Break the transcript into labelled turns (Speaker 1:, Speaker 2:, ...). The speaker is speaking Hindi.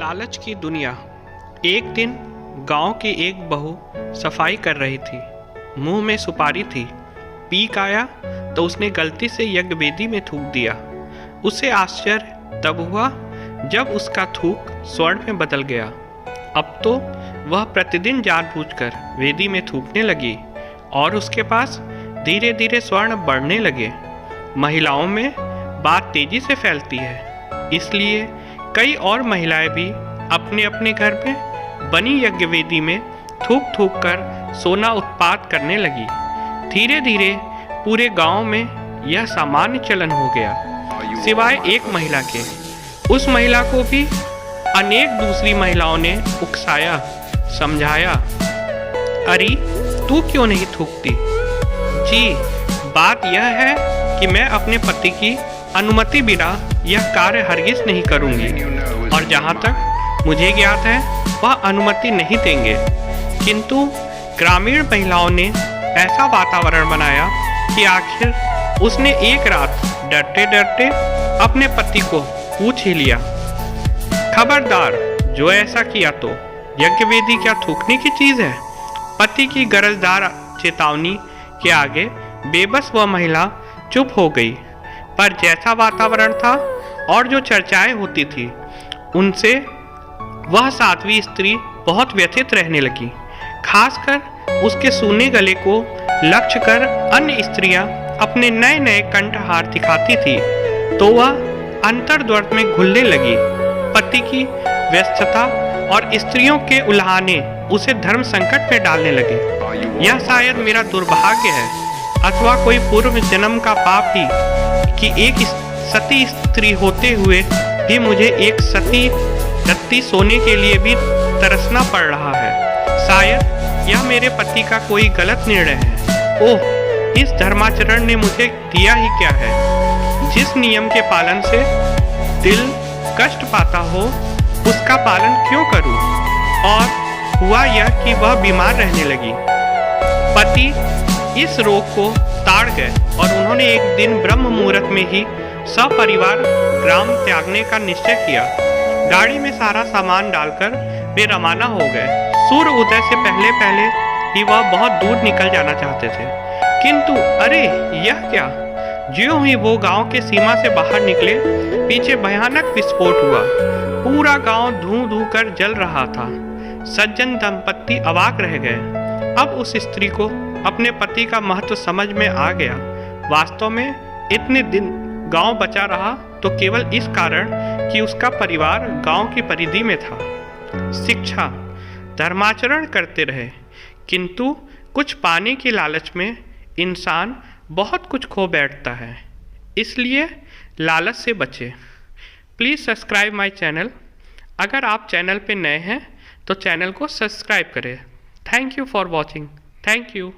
Speaker 1: लालच की दुनिया। एक दिन गांव की एक बहू सफाई कर रही थी। मुंह में सुपारी थी। पीक आया तो उसने गलती से यज्ञ वेदी में थूक दिया। उसे आश्चर्य तब हुआ जब उसका थूक स्वर्ण में बदल गया। अब तो वह प्रतिदिन जानबूझकर वेदी में थूकने लगी और उसके पास धीरे धीरे स्वर्ण बढ़ने लगे। महिलाओं में बात तेजी से फैलती है, इसलिए कई और महिलाएं भी अपने अपने घर में बनी यज्ञ वेदी में थूक थूक कर सोना उत्पाद करने लगी। धीरे धीरे पूरे गांव में यह सामान्य चलन हो गया, सिवाय एक महिला के। उस महिला को भी अनेक दूसरी महिलाओं ने उकसाया, समझाया, अरे तू क्यों नहीं थूकती? जी, बात यह है कि मैं अपने पति की अनुमति बिना यह कार्य हरगिज नहीं करूंगी और जहां तक मुझे ज्ञात है वह अनुमति नहीं देंगे। किंतु ग्रामीण महिलाओं ने ऐसा वातावरण बनाया कि आखिर उसने एक रात डरते डरते अपने पति को पूछ ही लिया, खबरदार, जो ऐसा किया तो यज्ञ वेदी क्या थूकने की चीज है? पति की गरजदार चेतावनी के आगे बेबस वह महिला चुप हो गई। पर जैसा वातावरण था और जो चर्चाएं होती थी, उनसे वह साध्वी स्त्री बहुत व्यथित रहने लगी। खासकर उसके सूने गले को लक्ष्य कर अन्य स्त्रियां अपने नए नए कंठहार दिखाती थी तो वह अंतर्द्वंद में घुलने लगी। पति की व्यस्तता और स्त्रियों के उल्हाने उसे धर्म संकट में डालने लगे। यह शायद मेरा दुर्भाग्य है अथवा कोई पूर्व जन्म का पाप ही कि एक सती स्त्री होते हुए भी मुझे एक सती रत्ती सोने के लिए भी तरसना पड़ रहा है। शायद यह मेरे पति का कोई गलत निर्णय है। ओह, इस धर्माचरण ने मुझे दिया ही क्या है? जिस नियम के पालन से दिल कष्ट पाता हो उसका पालन क्यों करूं? और हुआ यह कि वह बीमार रहने लगी। पति इस रोग को ताड़ गए और उन्होंने एक दिन ब्रह्म मुहूर्त में ही सपरिवार ग्राम त्यागने का निश्चय किया। गाड़ी में सारा सामान डालकर वे रवाना हो गए। सूर्य उदय से पहले पहले ही वह बहुत दूर निकल जाना चाहते थे, किंतु अरे यह क्या! ज्यों ही वो गांव के सीमा से बाहर निकले, पीछे भयानक विस्फोट हुआ। पूरा गांव धूं धूं कर जल रहा था। सज्जन दंपत्ति अवाक रह गए। अब उस स्त्री को अपने पति का महत्व समझ में आ गया। वास्तव में इतने दिन गांव बचा रहा तो केवल इस कारण कि उसका परिवार गांव की परिधि में था। शिक्षा, धर्माचरण करते रहे, किंतु कुछ पाने की लालच में इंसान बहुत कुछ खो बैठता है। इसलिए लालच से बचे। Please subscribe my channel. अगर आप चैनल पे नए हैं तो चैनल को सब्सक्राइब करें। Thank you for watching. Thank you.